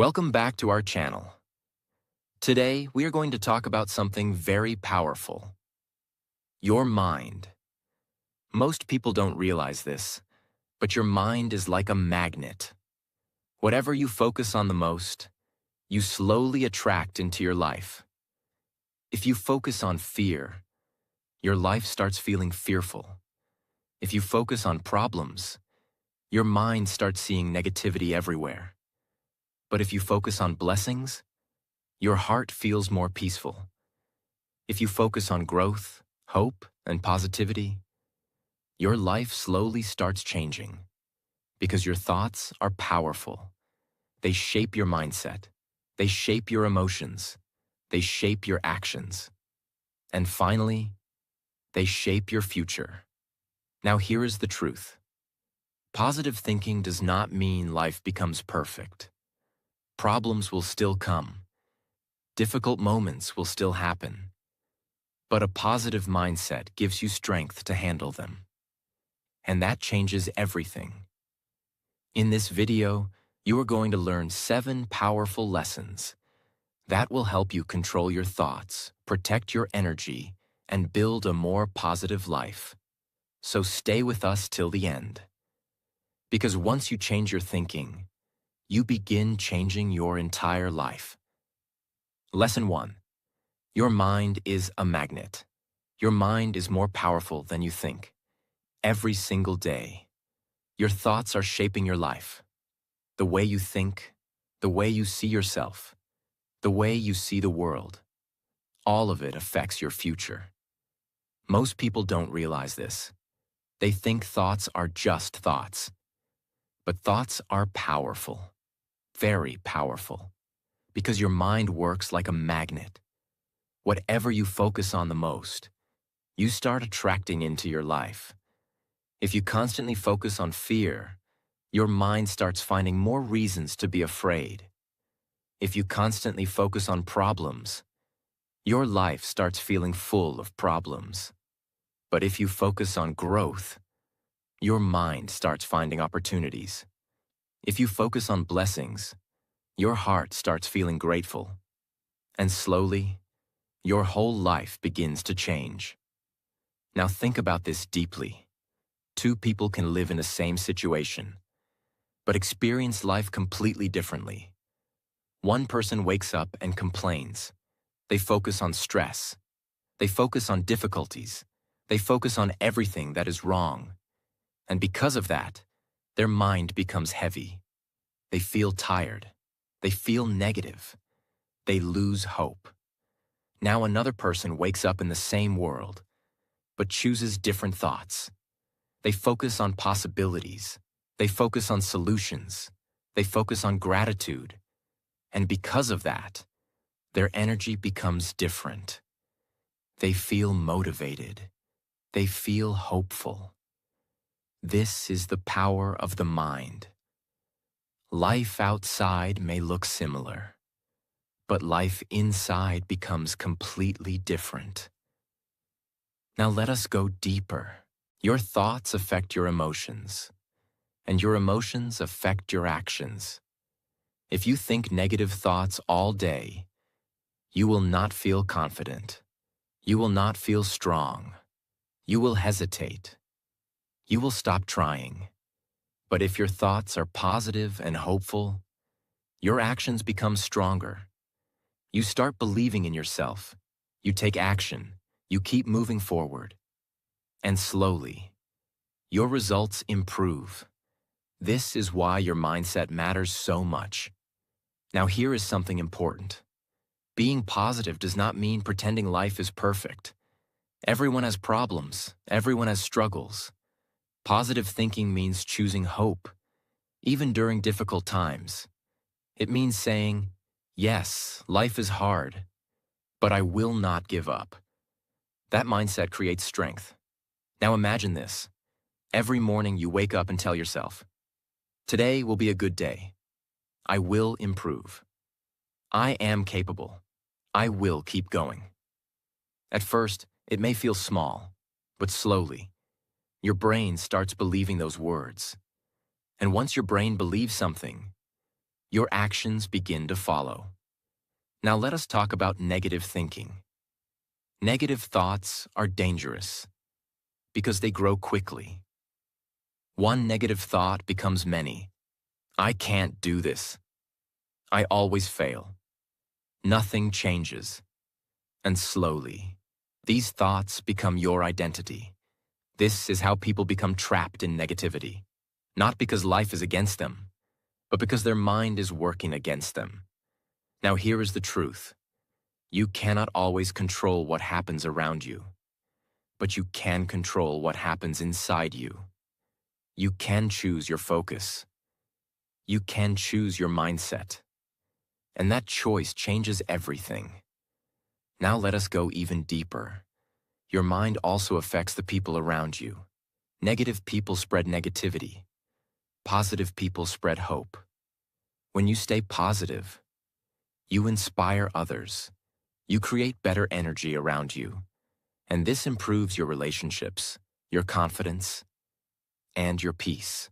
Welcome back to our channel. Today, we are going to talk about something very powerful. Your mind. Most people don't realize this, but your mind is like a magnet. Whatever you focus on the most, you slowly attract into your life. If you focus on fear, your life starts feeling fearful. If you focus on problems, your mind starts seeing negativity everywhere. But if you focus on blessings, your heart feels more peaceful. If you focus on growth, hope, and positivity, your life slowly starts changing because your thoughts are powerful. They shape your mindset. They shape your emotions. They shape your actions. And finally, they shape your future. Now here is the truth. Positive thinking does not mean life becomes perfect. Problems will still come. Difficult moments will still happen. But a positive mindset gives you strength to handle them. And that changes everything. In this video, you are going to learn 7 powerful lessons that will help you control your thoughts, protect your energy, and build a more positive life. So stay with us till the end. Because once you change your thinking, you begin changing your entire life. Lesson 1. Your mind is a magnet. Your mind is more powerful than you think. Every single day, your thoughts are shaping your life. The way you think, the way you see yourself, the way you see the world, all of it affects your future. Most people don't realize this. They think thoughts are just thoughts. But thoughts are powerful, very powerful, because your mind works like a magnet. Whatever you focus on the most, you start attracting into your life. If you constantly focus on fear, your mind starts finding more reasons to be afraid. If you constantly focus on problems, your life starts feeling full of problems. But if you focus on growth, your mind starts finding opportunities. If you focus on blessings, your heart starts feeling grateful. And slowly, your whole life begins to change. Now think about this deeply. 2 people can live in the same situation, but experience life completely differently. One person wakes up and complains. They focus on stress. They focus on difficulties. They focus on everything that is wrong. And because of that, their mind becomes heavy. They feel tired. They feel negative. They lose hope. Now another person wakes up in the same world, but chooses different thoughts. They focus on possibilities. They focus on solutions. They focus on gratitude. And because of that, their energy becomes different. They feel motivated. They feel hopeful. This is the power of the mind. Life outside may look similar, but life inside becomes completely different. Now let us go deeper. Your thoughts affect your emotions, and your emotions affect your actions. If you think negative thoughts all day, you will not feel confident. You will not feel strong. You will hesitate. You will stop trying. But if your thoughts are positive and hopeful, your actions become stronger. You start believing in yourself. You take action. You keep moving forward. And slowly, your results improve. This is why your mindset matters so much. Now here is something important. Being positive does not mean pretending life is perfect. Everyone has problems. Everyone has struggles. Positive thinking means choosing hope, even during difficult times. It means saying, yes, life is hard, but I will not give up. That mindset creates strength. Now imagine this. Every morning you wake up and tell yourself, today will be a good day. I will improve. I am capable. I will keep going. At first, it may feel small, but slowly, your brain starts believing those words. And once your brain believes something, your actions begin to follow. Now let us talk about negative thinking. Negative thoughts are dangerous because they grow quickly. One negative thought becomes many. I can't do this. I always fail. Nothing changes. And slowly, these thoughts become your identity. This is how people become trapped in negativity, not because life is against them, but because their mind is working against them. Now here is the truth. You cannot always control what happens around you, but you can control what happens inside you. You can choose your focus. You can choose your mindset. And that choice changes everything. Now let us go even deeper. Your mind also affects the people around you. Negative people spread negativity. Positive people spread hope. When you stay positive, you inspire others. You create better energy around you. And this improves your relationships, your confidence, and your peace.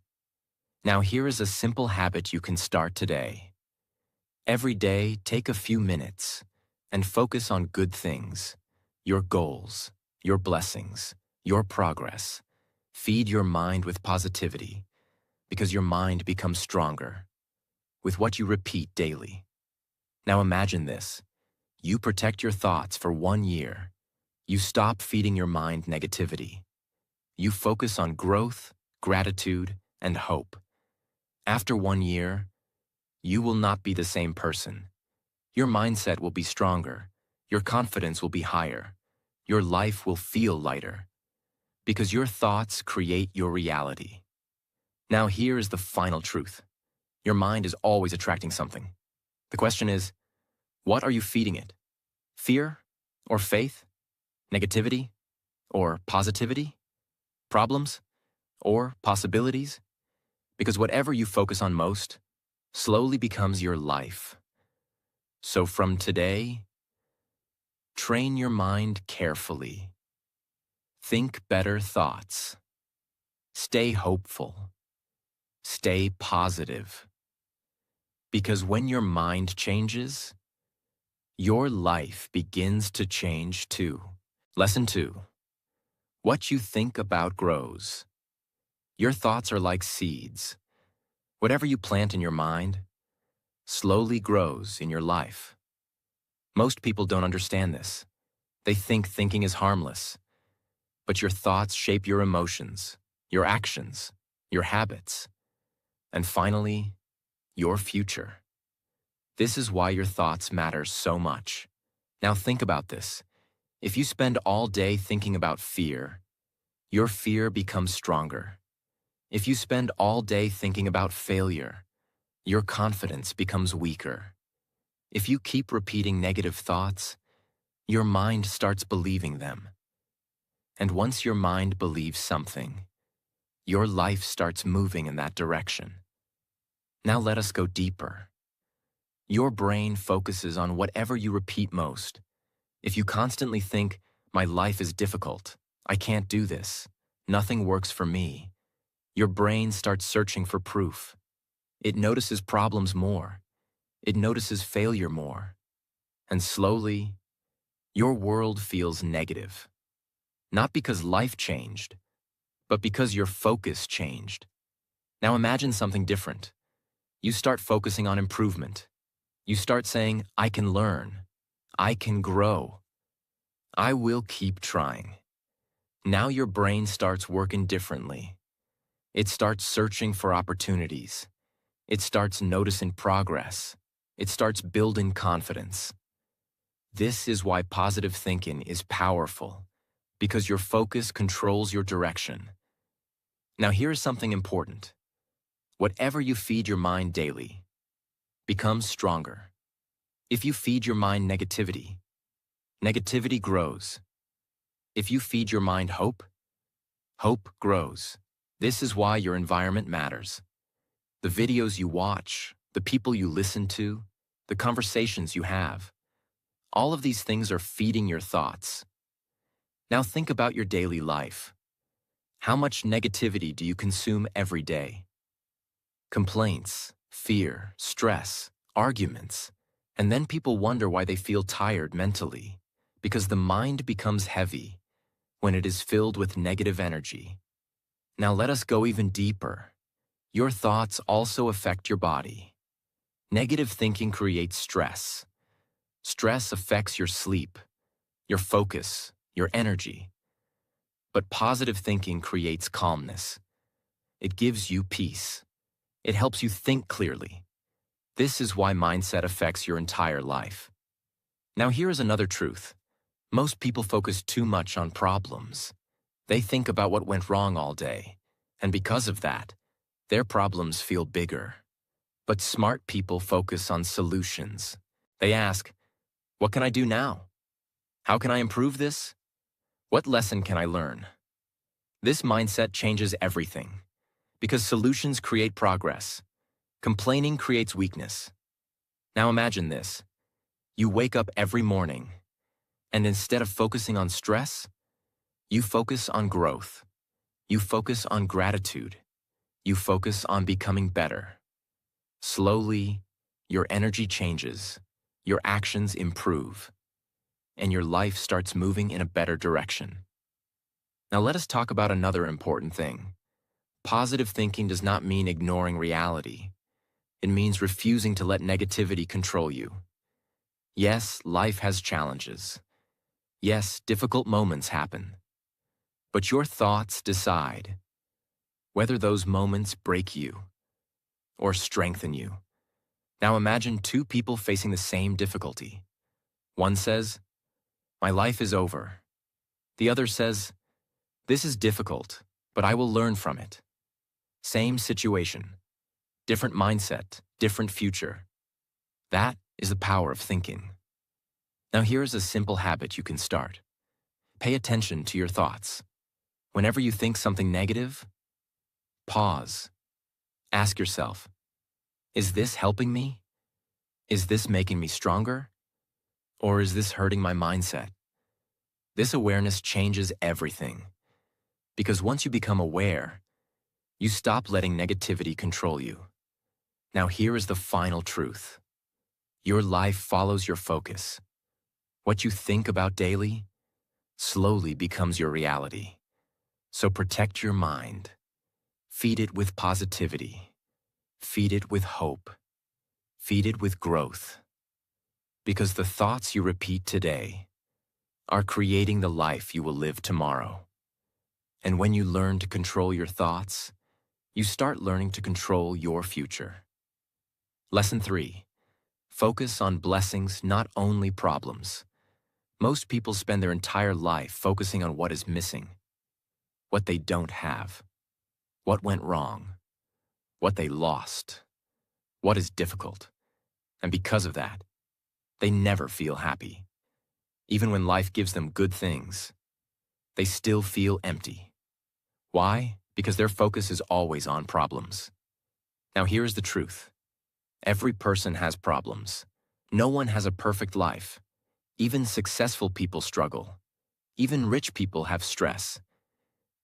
Now here is a simple habit you can start today. Every day, take a few minutes and focus on good things, your goals, your blessings, your progress. Feed your mind with positivity because your mind becomes stronger with what you repeat daily. Now imagine this. You protect your thoughts for 1 year. You stop feeding your mind negativity. You focus on growth, gratitude, and hope. After 1 year, you will not be the same person. Your mindset will be stronger. Your confidence will be higher. Your life will feel lighter. Because your thoughts create your reality. Now here is the final truth. Your mind is always attracting something. The question is, what are you feeding it? Fear or faith? Negativity or positivity? Problems or possibilities? Because whatever you focus on most slowly becomes your life. So from today, train your mind carefully. Think better thoughts. Stay hopeful. Stay positive. Because when your mind changes, your life begins to change too. Lesson 2. What you think about grows. Your thoughts are like seeds. Whatever you plant in your mind slowly grows in your life. Most people don't understand this. They think thinking is harmless. But your thoughts shape your emotions, your actions, your habits, and finally, your future. This is why your thoughts matter so much. Now think about this. If you spend all day thinking about fear, your fear becomes stronger. If you spend all day thinking about failure, your confidence becomes weaker. If you keep repeating negative thoughts, your mind starts believing them. And once your mind believes something, your life starts moving in that direction. Now let us go deeper. Your brain focuses on whatever you repeat most. If you constantly think, my life is difficult, I can't do this, nothing works for me, your brain starts searching for proof. It notices problems more. It notices failure more. And slowly, your world feels negative. Not because life changed, but because your focus changed. Now imagine something different. You start focusing on improvement. You start saying, I can learn. I can grow. I will keep trying. Now your brain starts working differently. It starts searching for opportunities. It starts noticing progress. It starts building confidence. This is why positive thinking is powerful, because your focus controls your direction. Now here's something important. Whatever you feed your mind daily becomes stronger. If you feed your mind negativity, negativity grows. If you feed your mind hope, hope grows. This is why your environment matters. The videos you watch, the people you listen to, the conversations you have, all of these things are feeding your thoughts. Now think about your daily life. How much negativity do you consume every day? Complaints, fear, stress, arguments, and then people wonder why they feel tired mentally, because the mind becomes heavy when it is filled with negative energy. Now let us go even deeper. Your thoughts also affect your body. Negative thinking creates stress. Stress affects your sleep, your focus, your energy. But positive thinking creates calmness. It gives you peace. It helps you think clearly. This is why mindset affects your entire life. Now here is another truth. Most people focus too much on problems. They think about what went wrong all day, and because of that, their problems feel bigger. But smart people focus on solutions. They ask, what can I do now? How can I improve this? What lesson can I learn? This mindset changes everything, because solutions create progress. Complaining creates weakness. Now imagine this. You wake up every morning, and instead of focusing on stress, you focus on growth. You focus on gratitude. You focus on becoming better. Slowly, your energy changes, your actions improve, and your life starts moving in a better direction. Now let us talk about another important thing. Positive thinking does not mean ignoring reality. It means refusing to let negativity control you. Yes, life has challenges. Yes, difficult moments happen. But your thoughts decide whether those moments break you or strengthen you. Now imagine two people facing the same difficulty. One says, my life is over. The other says, this is difficult, but I will learn from it. Same situation, different mindset, different future. That is the power of thinking. Now here is a simple habit you can start. Pay attention to your thoughts. Whenever you think something negative, pause. Ask yourself, is this helping me? Is this making me stronger? Or is this hurting my mindset? This awareness changes everything. Because once you become aware, you stop letting negativity control you. Now here is the final truth. Your life follows your focus. What you think about daily slowly becomes your reality. So protect your mind. Feed it with positivity. Feed it with hope. Feed it with growth. Because the thoughts you repeat today are creating the life you will live tomorrow. And when you learn to control your thoughts, you start learning to control your future. Lesson 3. Focus on blessings, not only problems. Most people spend their entire life focusing on what is missing, what they don't have, what went wrong, what they lost, what is difficult. And because of that, they never feel happy. Even when life gives them good things, they still feel empty. Why? Because their focus is always on problems. Now here's the truth. Every person has problems. No one has a perfect life. Even successful people struggle. Even rich people have stress.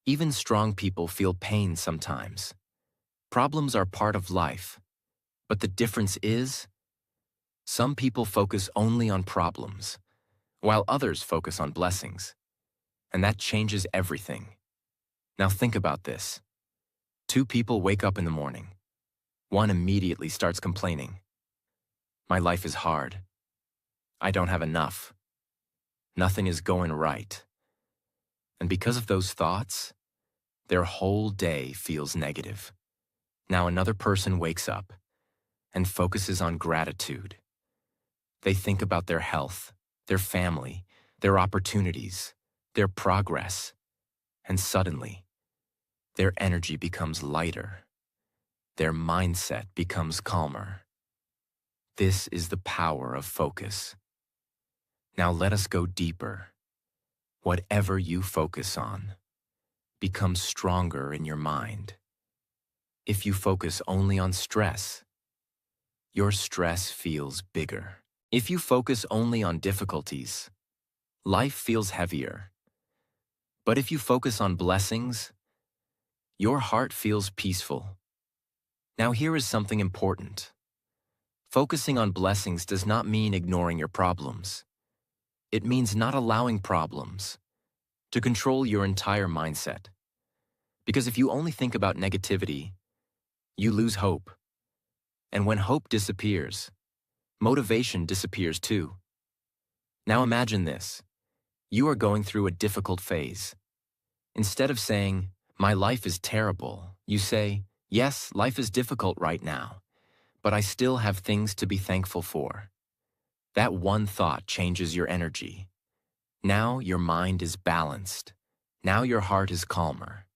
Even strong people feel pain sometimes. Problems are part of life. But the difference is, some people focus only on problems, while others focus on blessings. And that changes everything. Now think about this. Two people wake up in the morning. One immediately starts complaining. My life is hard. I don't have enough. Nothing is going right. And because of those thoughts, their whole day feels negative. Now another person wakes up and focuses on gratitude. They think about their health, their family, their opportunities, their progress, and suddenly, their energy becomes lighter. Their mindset becomes calmer. This is the power of focus. Now let us go deeper. Whatever you focus on becomes stronger in your mind. If you focus only on stress, your stress feels bigger. If you focus only on difficulties, life feels heavier. But if you focus on blessings, your heart feels peaceful. Now here is something important. Focusing on blessings does not mean ignoring your problems. It means not allowing problems to control your entire mindset. Because if you only think about negativity, you lose hope. And when hope disappears, motivation disappears too. Now imagine this. You are going through a difficult phase. Instead of saying, "My life is terrible," you say, "Yes, life is difficult right now, but I still have things to be thankful for." That one thought changes your energy. Now your mind is balanced. Now your heart is calmer.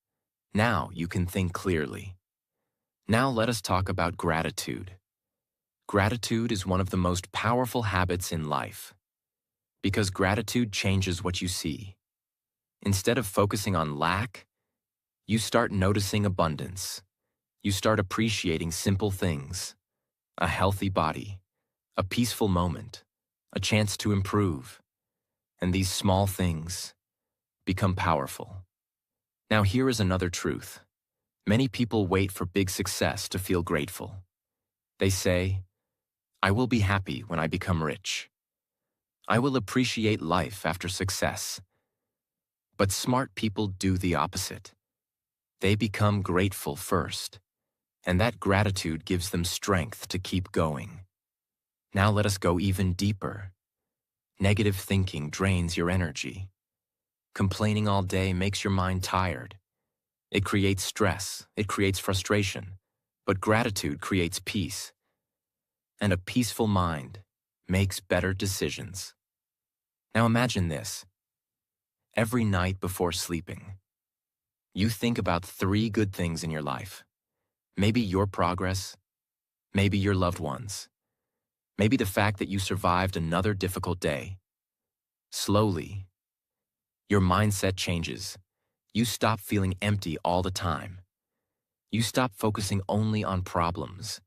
Now you can think clearly. Now let us talk about gratitude. Gratitude is one of the most powerful habits in life, because gratitude changes what you see. Instead of focusing on lack, you start noticing abundance. You start appreciating simple things: a healthy body, a peaceful moment, a chance to improve. And these small things become powerful. Now here is another truth. Many people wait for big success to feel grateful. They say, "I will be happy when I become rich. I will appreciate life after success." But smart people do the opposite. They become grateful first, and that gratitude gives them strength to keep going. Now let us go even deeper. Negative thinking drains your energy. Complaining all day makes your mind tired. It creates stress, it creates frustration, but gratitude creates peace. And a peaceful mind makes better decisions. Now imagine this. Every night before sleeping, you think about 3 good things in your life. Maybe your progress, maybe your loved ones, maybe the fact that you survived another difficult day. Slowly, your mindset changes. You stop feeling empty all the time. You stop focusing only on problems.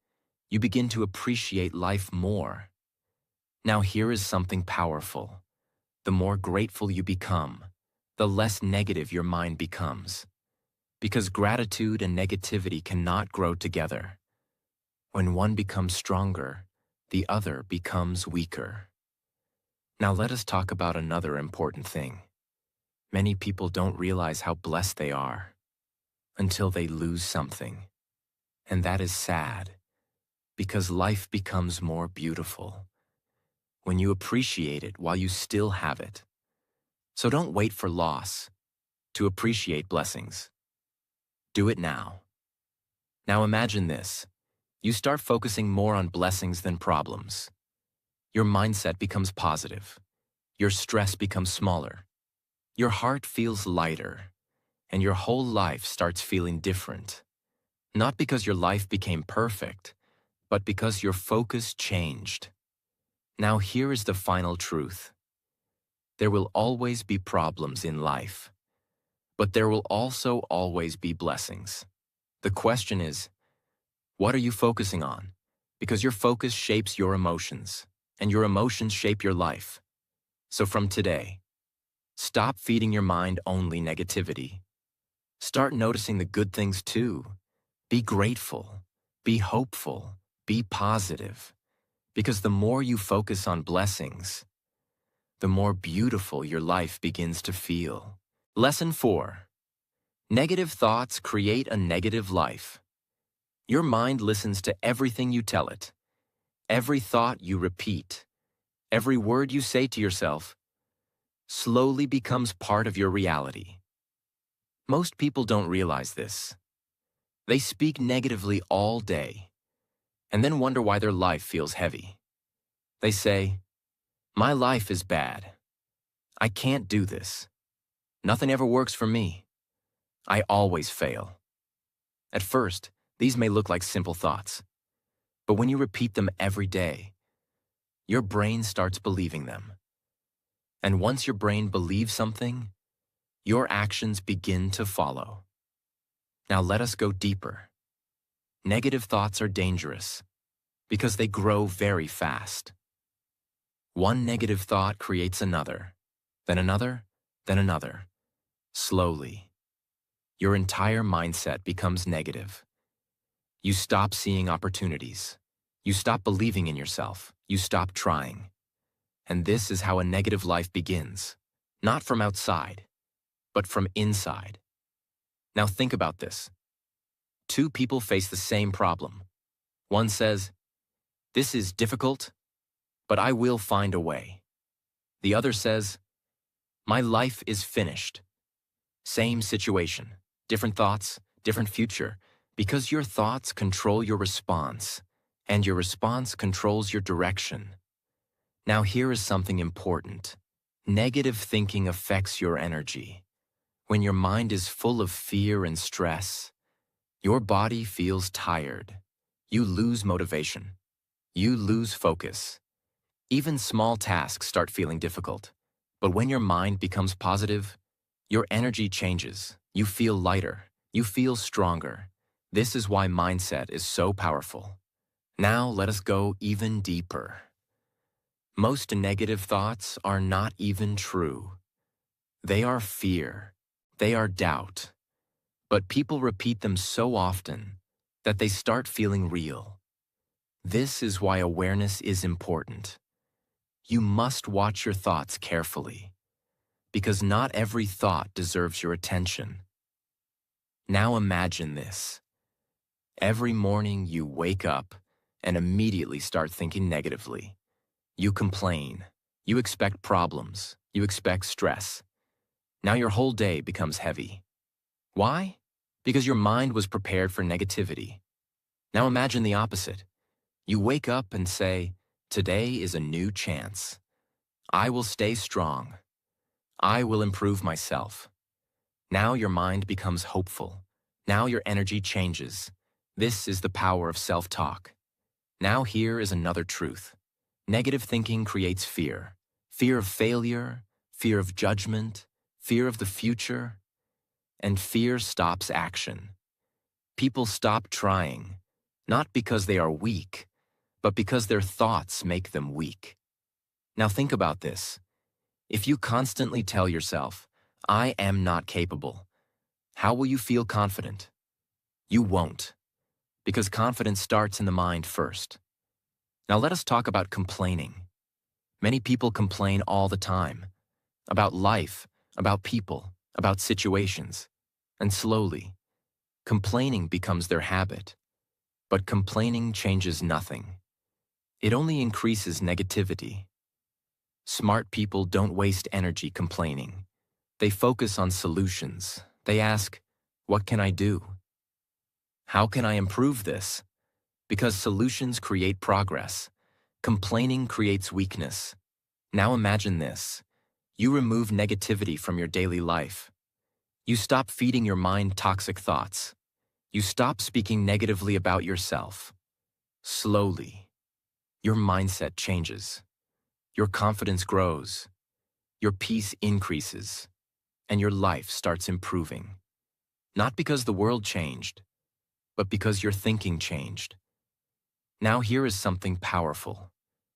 You begin to appreciate life more. Now here is something powerful. The more grateful you become, the less negative your mind becomes. Because gratitude and negativity cannot grow together. When one becomes stronger, the other becomes weaker. Now let us talk about another important thing. Many people don't realize how blessed they are until they lose something. And that is sad, because life becomes more beautiful when you appreciate it while you still have it. So don't wait for loss to appreciate blessings. Do it now. Now imagine this. You start focusing more on blessings than problems. Your mindset becomes positive. Your stress becomes smaller. Your heart feels lighter, and your whole life starts feeling different. Not because your life became perfect, but because your focus changed. Now here is the final truth. There will always be problems in life, but there will also always be blessings. The question is, what are you focusing on? Because your focus shapes your emotions, and your emotions shape your life. So from today, stop feeding your mind only negativity. Start noticing the good things too. Be grateful, be hopeful, be positive. Because the more you focus on blessings, the more beautiful your life begins to feel. Lesson 4. Negative thoughts create a negative life. Your mind listens to everything you tell it. Every thought you repeat, every word you say to yourself, slowly becomes part of your reality. Most people don't realize this. They speak negatively all day, and then wonder why their life feels heavy. They say, "My life is bad. I can't do this. Nothing ever works for me. I always fail." At first, these may look like simple thoughts, but when you repeat them every day, your brain starts believing them. And once your brain believes something, your actions begin to follow. Now let us go deeper. Negative thoughts are dangerous because they grow very fast. One negative thought creates another, then another, then another. Slowly, your entire mindset becomes negative. You stop seeing opportunities. You stop believing in yourself. You stop trying. And this is how a negative life begins. Not from outside, but from inside. Now think about this. Two people face the same problem. One says, "This is difficult, but I will find a way." The other says, "My life is finished." Same situation, different thoughts, different future, because your thoughts control your response, and your response controls your direction. Now here is something important. Negative thinking affects your energy. When your mind is full of fear and stress, your body feels tired. You lose motivation. You lose focus. Even small tasks start feeling difficult. But when your mind becomes positive, your energy changes. You feel lighter. You feel stronger. This is why mindset is so powerful. Now let us go even deeper. Most negative thoughts are not even true. They are fear. They are doubt. But people repeat them so often that they start feeling real. This is why awareness is important. You must watch your thoughts carefully, because not every thought deserves your attention. Now imagine this. Every morning you wake up and immediately start thinking negatively. You complain. You expect problems. You expect stress. Now your whole day becomes heavy. Why? Because your mind was prepared for negativity. Now imagine the opposite. You wake up and say, "Today is a new chance. I will stay strong. I will improve myself." Now your mind becomes hopeful. Now your energy changes. This is the power of self-talk. Now here is another truth. Negative thinking creates fear. Fear of failure, fear of judgment, fear of the future, and fear stops action. People stop trying, not because they are weak, but because their thoughts make them weak. Now think about this. If you constantly tell yourself, "I am not capable," how will you feel confident? You won't, because confidence starts in the mind first. Now let us talk about complaining. Many people complain all the time, about life, about people, about situations, and slowly, complaining becomes their habit. But complaining changes nothing. It only increases negativity. Smart people don't waste energy complaining. They focus on solutions. They ask, "What can I do? How can I improve this?" Because solutions create progress. Complaining creates weakness. Now imagine this. You remove negativity from your daily life. You stop feeding your mind toxic thoughts. You stop speaking negatively about yourself. Slowly, your mindset changes. Your confidence grows. Your peace increases. And your life starts improving. Not because the world changed, but because your thinking changed. Now here is something powerful.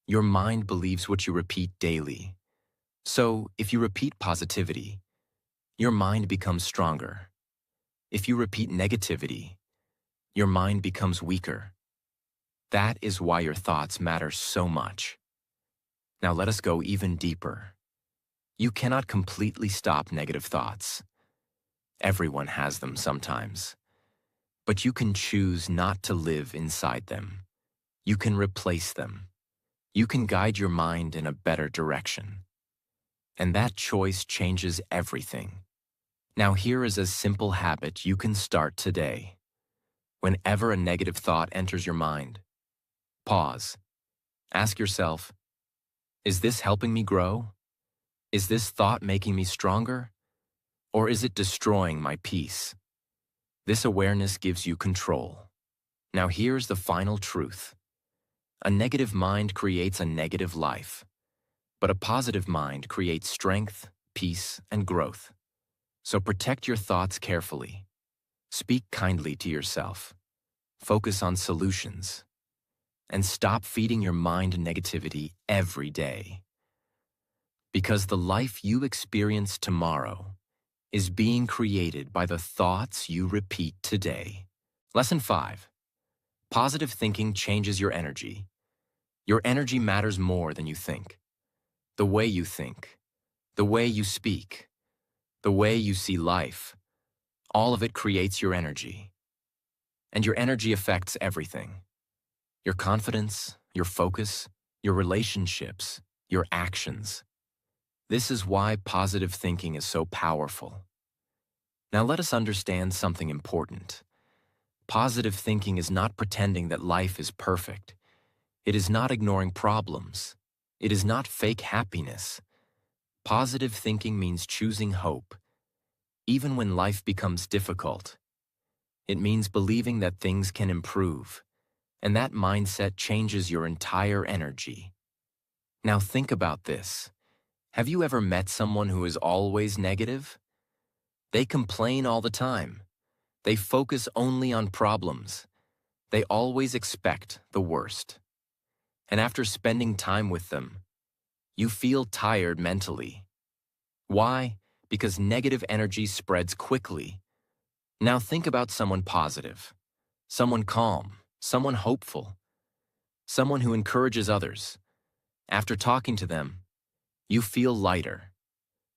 Your mind believes what you repeat daily. So, if you repeat positivity, your mind becomes stronger. If you repeat negativity, your mind becomes weaker. That is why your thoughts matter so much. Now let us go even deeper. You cannot completely stop negative thoughts. Everyone has them sometimes. But you can choose not to live inside them. You can replace them. You can guide your mind in a better direction. And that choice changes everything. Now here is a simple habit you can start today. Whenever a negative thought enters your mind, pause. Ask yourself, is this helping me grow? Is this thought making me stronger? Or is it destroying my peace? This awareness gives you control. Now here's the final truth. A negative mind creates a negative life. But a positive mind creates strength, peace, and growth. So protect your thoughts carefully. Speak kindly to yourself. Focus on solutions. And stop feeding your mind negativity every day. Because the life you experience tomorrow is being created by the thoughts you repeat today. Lesson 5. Positive thinking changes your energy. Your energy matters more than you think. The way you think, the way you speak, the way you see life, all of it creates your energy. And your energy affects everything. Your confidence, your focus, your relationships, your actions. This is why positive thinking is so powerful. Now let us understand something important. Positive thinking is not pretending that life is perfect. It is not ignoring problems. It is not fake happiness. Positive thinking means choosing hope, even when life becomes difficult. It means believing that things can improve, and that mindset changes your entire energy. Now think about this. Have you ever met someone who is always negative? They complain all the time. They focus only on problems. They always expect the worst. And after spending time with them, you feel tired mentally. Why? Because negative energy spreads quickly. Now think about someone positive, someone calm, someone hopeful, someone who encourages others. After talking to them, you feel lighter.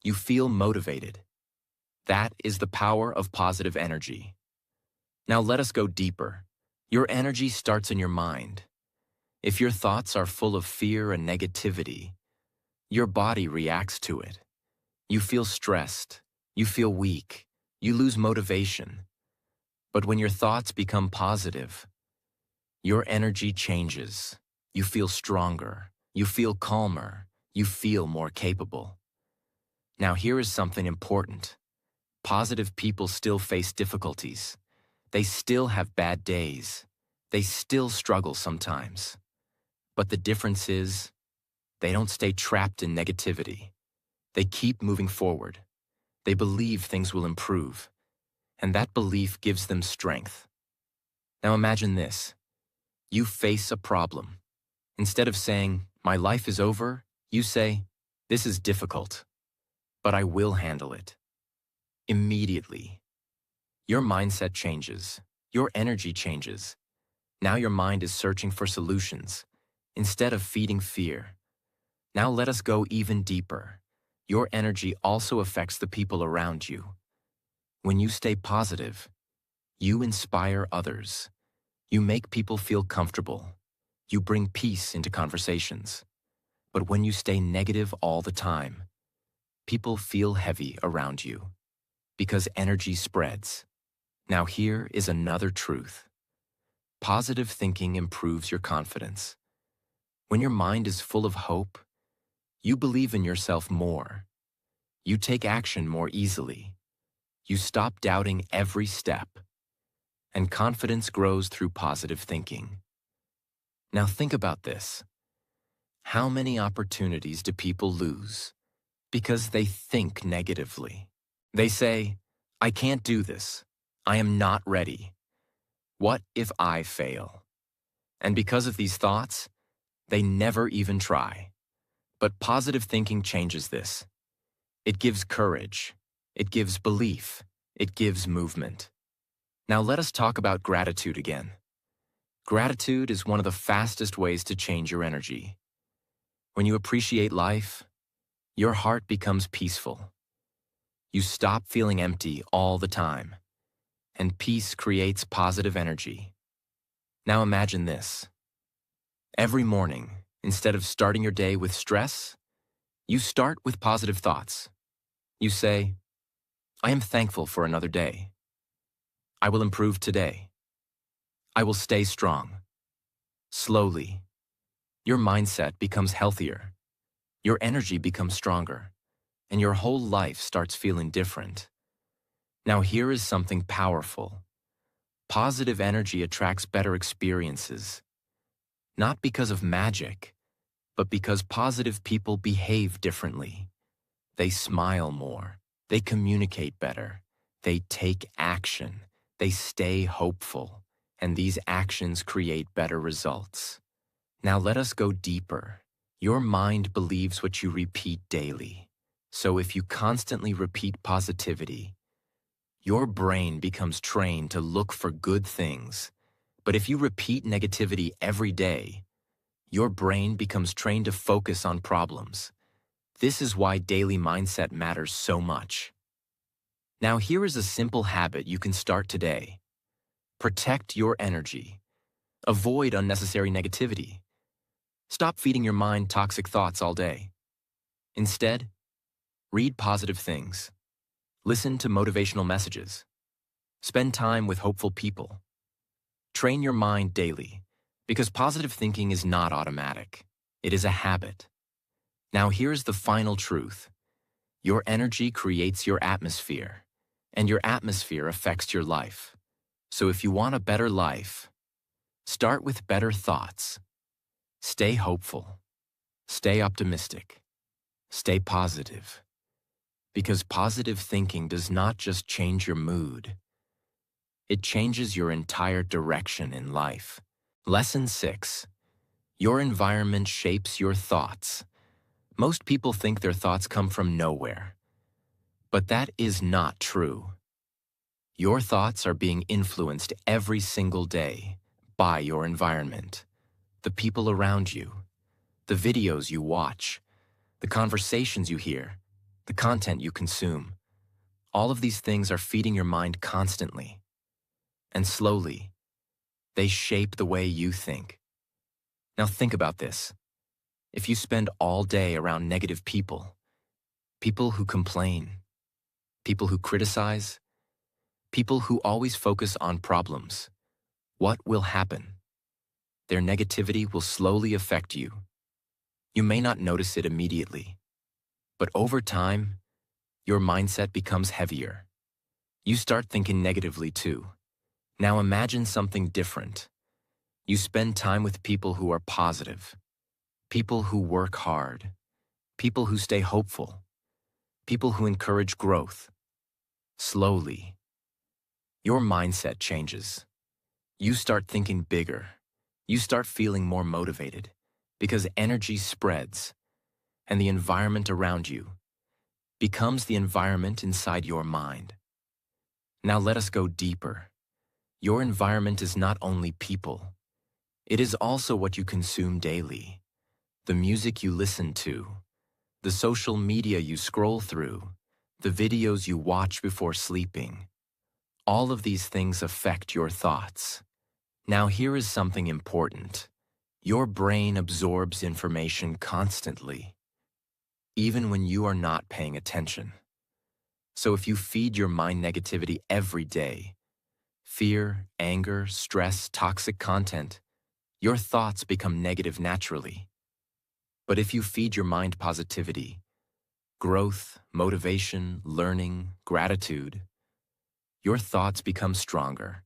You feel motivated. That is the power of positive energy. Now let us go deeper. Your energy starts in your mind. If your thoughts are full of fear and negativity, your body reacts to it. You feel stressed. You feel weak. You lose motivation. But when your thoughts become positive, your energy changes. You feel stronger. You feel calmer. You feel more capable. Now here is something important. Positive people still face difficulties. They still have bad days. They still struggle sometimes. But the difference is, they don't stay trapped in negativity. They keep moving forward. They believe things will improve. And that belief gives them strength. Now imagine this. You face a problem. Instead of saying, "My life is over," you say, "This is difficult, but I will handle it." Immediately, your mindset changes. Your energy changes. Now your mind is searching for solutions instead of feeding fear. Now let us go even deeper. Your energy also affects the people around you. When you stay positive, you inspire others. You make people feel comfortable. You bring peace into conversations. But when you stay negative all the time, people feel heavy around you because energy spreads. Now here is another truth. Positive thinking improves your confidence. When your mind is full of hope, you believe in yourself more. You take action more easily. You stop doubting every step. And confidence grows through positive thinking. Now think about this. How many opportunities do people lose because they think negatively? They say, "I can't do this. I am not ready. What if I fail?" And because of these thoughts, they never even try. But positive thinking changes this. It gives courage. It gives belief. It gives movement. Now let us talk about gratitude again. Gratitude is one of the fastest ways to change your energy. When you appreciate life, your heart becomes peaceful. You stop feeling empty all the time. And peace creates positive energy. Now imagine this. Every morning, instead of starting your day with stress, you start with positive thoughts. You say, "I am thankful for another day. I will improve today. I will stay strong." Slowly, your mindset becomes healthier. Your energy becomes stronger. And your whole life starts feeling different. Now here is something powerful. Positive energy attracts better experiences. Not because of magic, but because positive people behave differently. They smile more. They communicate better. They take action. They stay hopeful. And these actions create better results. Now let us go deeper. Your mind believes what you repeat daily. So if you constantly repeat positivity, your brain becomes trained to look for good things, But if you repeat negativity every day, your brain becomes trained to focus on problems. This is why daily mindset matters so much. Now here is a simple habit you can start today. Protect your energy. Avoid unnecessary negativity. Stop feeding your mind toxic thoughts all day. Instead, read positive things. Listen to motivational messages. Spend time with hopeful people. Train your mind daily, because positive thinking is not automatic. It is a habit. Now here's the final truth. Your energy creates your atmosphere, and your atmosphere affects your life. So if you want a better life, start with better thoughts. Stay hopeful. Stay optimistic. Stay positive. Because positive thinking does not just change your mood, it changes your entire direction in life. Lesson 6. Your environment shapes your thoughts. Most people think their thoughts come from nowhere. But that is not true. Your thoughts are being influenced every single day by your environment, the people around you, the videos you watch, the conversations you hear, the content you consume. All of these things are feeding your mind constantly. And slowly, they shape the way you think. Now think about this. If you spend all day around negative people, people who complain, people who criticize, people who always focus on problems, what will happen? Their negativity will slowly affect you. You may not notice it immediately, but over time, your mindset becomes heavier. You start thinking negatively too. Now imagine something different. You spend time with people who are positive, people who work hard, people who stay hopeful, people who encourage growth. Slowly, your mindset changes. You start thinking bigger. You start feeling more motivated because energy spreads, and the environment around you becomes the environment inside your mind. Now let us go deeper. Your environment is not only people. It is also what you consume daily, the music you listen to, the social media you scroll through, the videos you watch before sleeping. All of these things affect your thoughts. Now here is something important. Your brain absorbs information constantly, even when you are not paying attention. So if you feed your mind negativity every day, fear, anger, stress, toxic content, your thoughts become negative naturally. But if you feed your mind positivity, growth, motivation, learning, gratitude, your thoughts become stronger.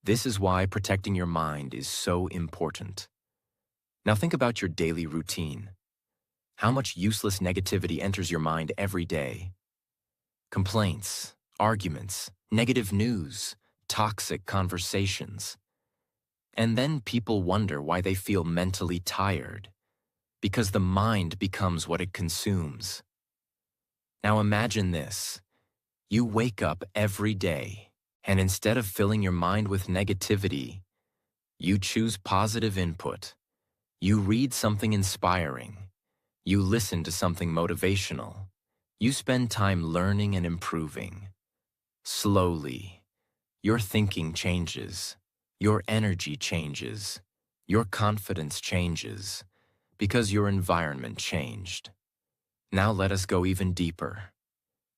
This is why protecting your mind is so important. Now think about your daily routine. How much useless negativity enters your mind every day? Complaints, arguments, negative news, toxic conversations. And then people wonder why they feel mentally tired, because the mind becomes what it consumes. Now imagine this. You wake up every day, and instead of filling your mind with negativity, you choose positive input. You read something inspiring. You listen to something motivational. You spend time learning and improving. Slowly, your thinking changes. Your energy changes. Your confidence changes because your environment changed. Now let us go even deeper.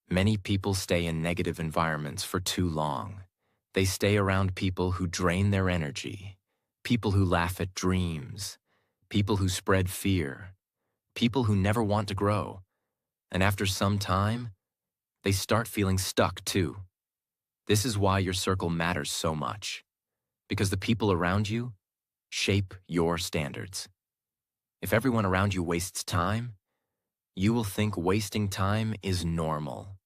Many people stay in negative environments for too long. They stay around people who drain their energy, people who laugh at dreams, people who spread fear, people who never want to grow. And after some time, they start feeling stuck too. This is why your circle matters so much, because the people around you shape your standards. If everyone around you wastes time, you will think wasting time is normal.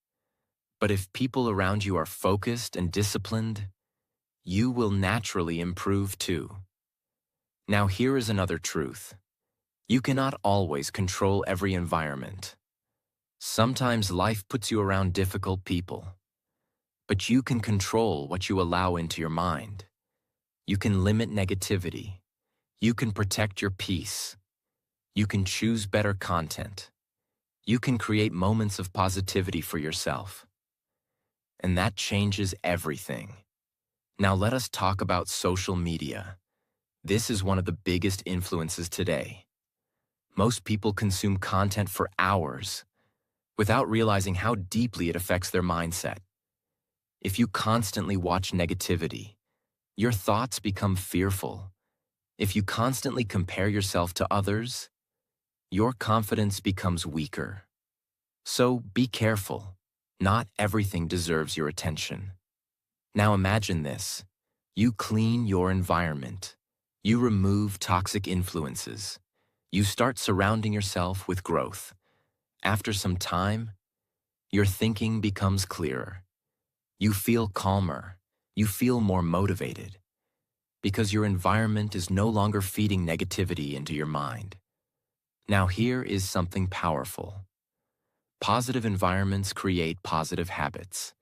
But if people around you are focused and disciplined, you will naturally improve too. Now here is another truth. You cannot always control every environment. Sometimes life puts you around difficult people, but you can control what you allow into your mind. You can limit negativity. You can protect your peace. You can choose better content. You can create moments of positivity for yourself. And that changes everything. Now let us talk about social media. This is one of the biggest influences today. Most people consume content for hours without realizing how deeply it affects their mindset. If you constantly watch negativity, your thoughts become fearful. If you constantly compare yourself to others, your confidence becomes weaker. So be careful. Not everything deserves your attention. Now imagine this. You clean your environment. You remove toxic influences. You start surrounding yourself with growth. After some time, your thinking becomes clearer. You feel calmer. You feel more motivated. Because your environment is no longer feeding negativity into your mind. Now here is something powerful. Positive environments create positive habits,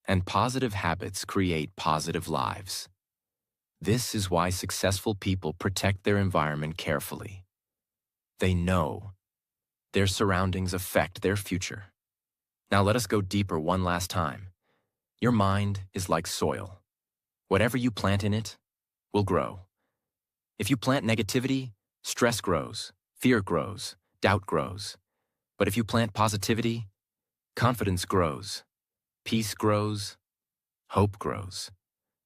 and positive habits create positive lives. This is why successful people protect their environment carefully. They know their surroundings affect their future. Now let us go deeper one last time. Your mind is like soil. Whatever you plant in it will grow. If you plant negativity, stress grows, fear grows, doubt grows. But if you plant positivity, confidence grows, peace grows, hope grows.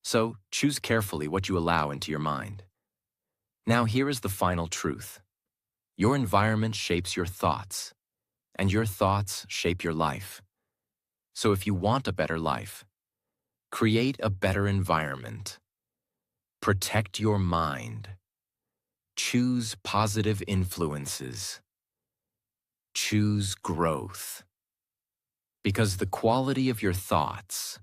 So choose carefully what you allow into your mind. Now here is the final truth. Your environment shapes your thoughts, and your thoughts shape your life. So if you want a better life, create a better environment. Protect your mind. Choose positive influences. Choose growth. Because the quality of your thoughts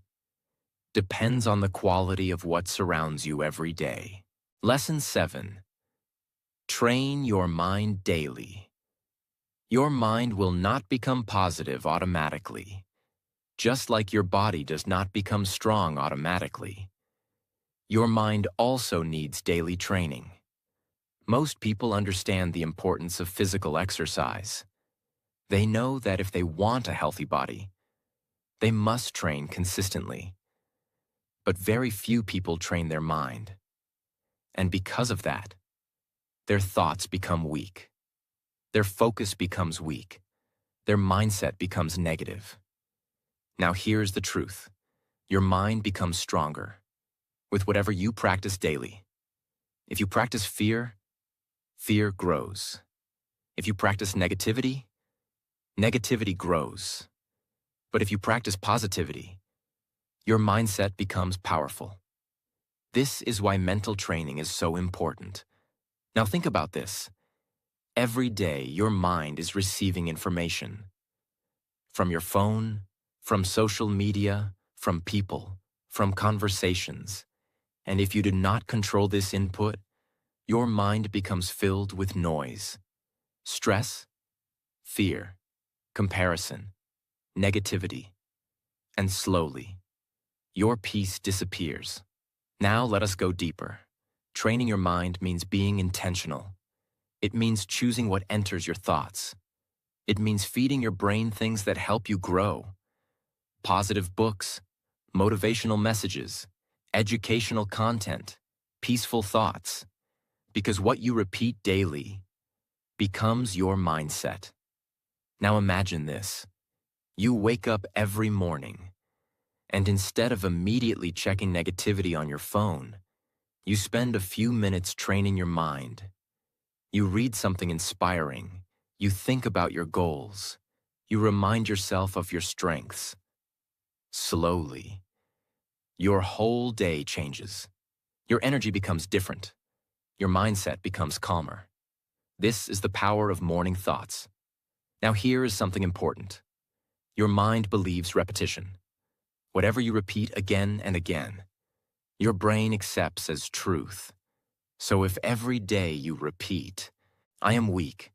depends on the quality of what surrounds you every day. Lesson 7. Train your mind daily. Your mind will not become positive automatically, just like your body does not become strong automatically. Your mind also needs daily training. Most people understand the importance of physical exercise. They know that if they want a healthy body, they must train consistently. But very few people train their mind. And because of that, their thoughts become weak. Their focus becomes weak. Their mindset becomes negative. Now here's the truth. Your mind becomes stronger with whatever you practice daily. If you practice fear, fear grows. If you practice negativity, negativity grows. But if you practice positivity, your mindset becomes powerful. This is why mental training is so important. Now think about this. Every day, your mind is receiving information. From your phone, from social media, from people, from conversations. And if you do not control this input, your mind becomes filled with noise, stress, fear, comparison, negativity, and slowly, your peace disappears. Now let us go deeper. Training your mind means being intentional. It means choosing what enters your thoughts. It means feeding your brain things that help you grow. Positive books, motivational messages, educational content, peaceful thoughts. Because what you repeat daily becomes your mindset. Now imagine this. You wake up every morning, and instead of immediately checking negativity on your phone, you spend a few minutes training your mind. You read something inspiring. You think about your goals. You remind yourself of your strengths. Slowly, your whole day changes. Your energy becomes different. Your mindset becomes calmer. This is the power of morning thoughts. Now here is something important. Your mind believes repetition. Whatever you repeat again and again, your brain accepts as truth. So if every day you repeat, I am weak,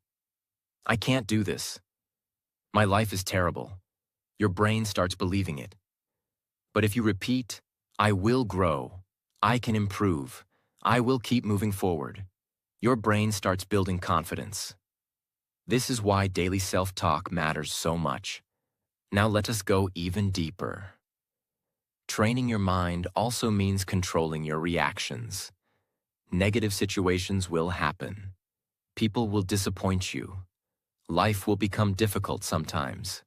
I can't do this, my life is terrible, your brain starts believing it. But if you repeat, I will grow, I can improve, I will keep moving forward. Your brain starts building confidence. This is why daily self-talk matters so much. Now let us go even deeper. Training your mind also means controlling your reactions. Negative situations will happen. People will disappoint you. Life will become difficult sometimes.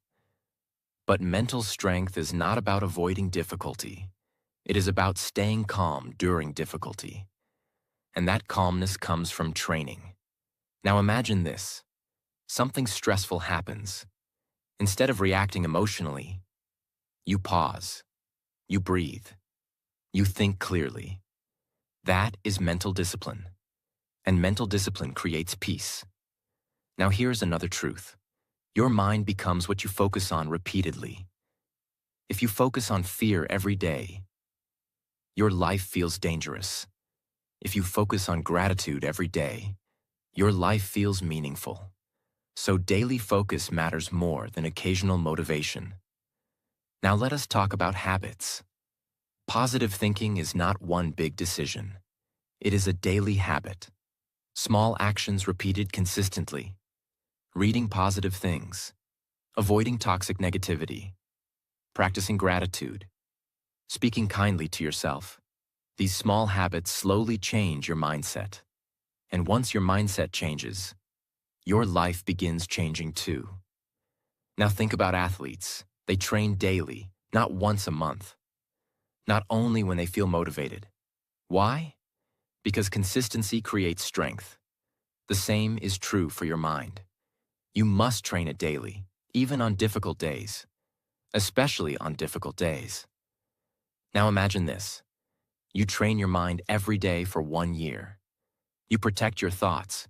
But mental strength is not about avoiding difficulty. It is about staying calm during difficulty. And that calmness comes from training. Now imagine this. Something stressful happens. Instead of reacting emotionally, you pause. You breathe. You think clearly. That is mental discipline. And mental discipline creates peace. Now here's another truth. Your mind becomes what you focus on repeatedly. If you focus on fear every day, your life feels dangerous. If you focus on gratitude every day, your life feels meaningful. So daily focus matters more than occasional motivation. Now let us talk about habits. Positive thinking is not one big decision. It is a daily habit. Small actions repeated consistently. Reading positive things. Avoiding toxic negativity. Practicing gratitude. Speaking kindly to yourself. These small habits slowly change your mindset. And once your mindset changes, your life begins changing too. Now think about athletes. They train daily, not once a month. Not only when they feel motivated. Why? Because consistency creates strength. The same is true for your mind. You must train it daily, even on difficult days. Especially on difficult days. Now imagine this. You train your mind every day for 1 year. You protect your thoughts.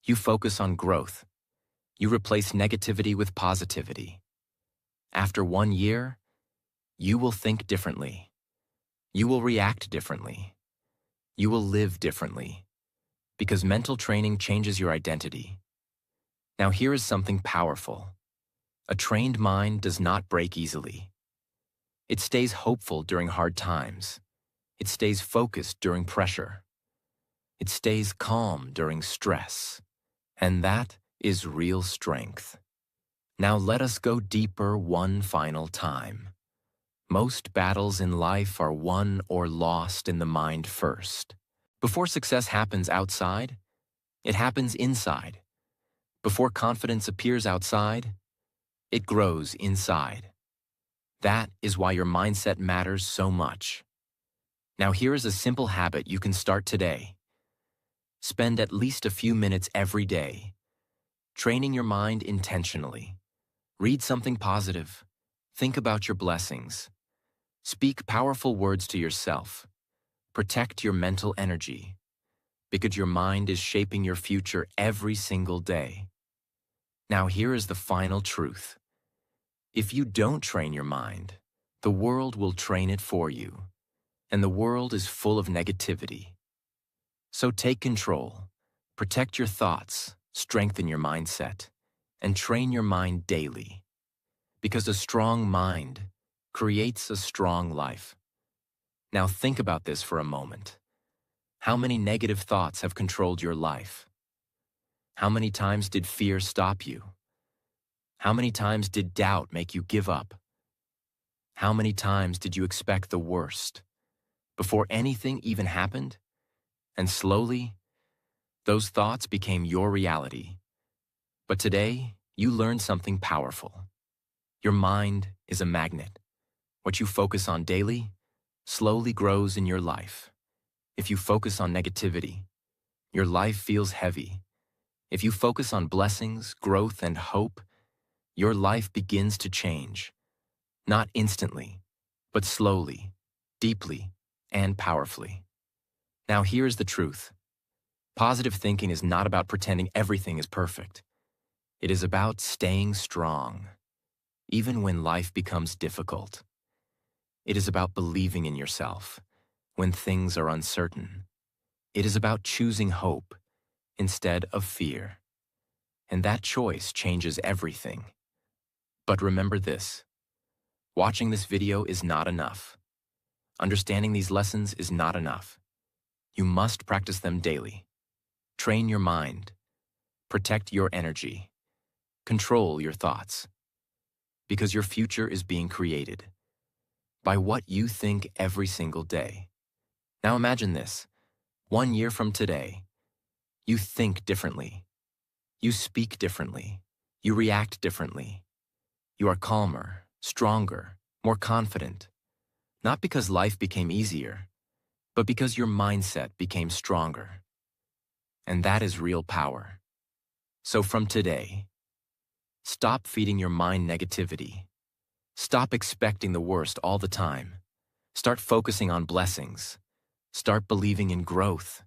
You focus on growth. You replace negativity with positivity. After 1 year, you will think differently. You will react differently. You will live differently. Because mental training changes your identity. Now here is something powerful. A trained mind does not break easily. It stays hopeful during hard times. It stays focused during pressure. It stays calm during stress. And that is real strength. Now let us go deeper one final time. Most battles in life are won or lost in the mind first. Before success happens outside, it happens inside. Before confidence appears outside, it grows inside. That is why your mindset matters so much. Now here is a simple habit you can start today. Spend at least a few minutes every day, training your mind intentionally. Read something positive. Think about your blessings. Speak powerful words to yourself. Protect your mental energy, because your mind is shaping your future every single day. Now here is the final truth. If you don't train your mind, the world will train it for you. And the world is full of negativity. So take control, protect your thoughts, strengthen your mindset, and train your mind daily. Because a strong mind creates a strong life. Now think about this for a moment. How many negative thoughts have controlled your life? How many times did fear stop you? How many times did doubt make you give up? How many times did you expect the worst before anything even happened? And slowly, those thoughts became your reality. But today, you learned something powerful. Your mind is a magnet. What you focus on daily slowly grows in your life. If you focus on negativity, your life feels heavy. If you focus on blessings, growth, and hope, your life begins to change. Not instantly, but slowly, deeply, and powerfully. Now here's the truth. Positive thinking is not about pretending everything is perfect. It is about staying strong, even when life becomes difficult. It is about believing in yourself when things are uncertain. It is about choosing hope instead of fear. And that choice changes everything. But remember this. Watching this video is not enough. Understanding these lessons is not enough. You must practice them daily. Train your mind. Protect your energy. Control your thoughts. Because your future is being created by what you think every single day. Now imagine this. 1 year from today, you think differently. You speak differently. You react differently. You are calmer, stronger, more confident. Not because life became easier, but because your mindset became stronger. And that is real power. So from today, stop feeding your mind negativity. Stop expecting the worst all the time. Start focusing on blessings. Start believing in growth.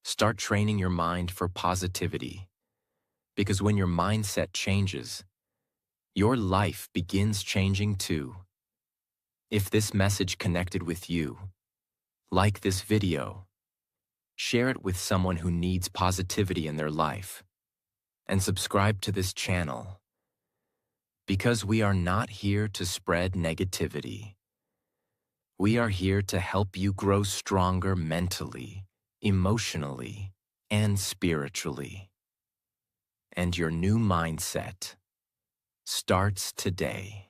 Start training your mind for positivity. Because when your mindset changes, your life begins changing too. If this message connected with you, like this video, share it with someone who needs positivity in their life, and subscribe to this channel. Because we are not here to spread negativity. We are here to help you grow stronger mentally, emotionally, and spiritually. And your new mindset starts today.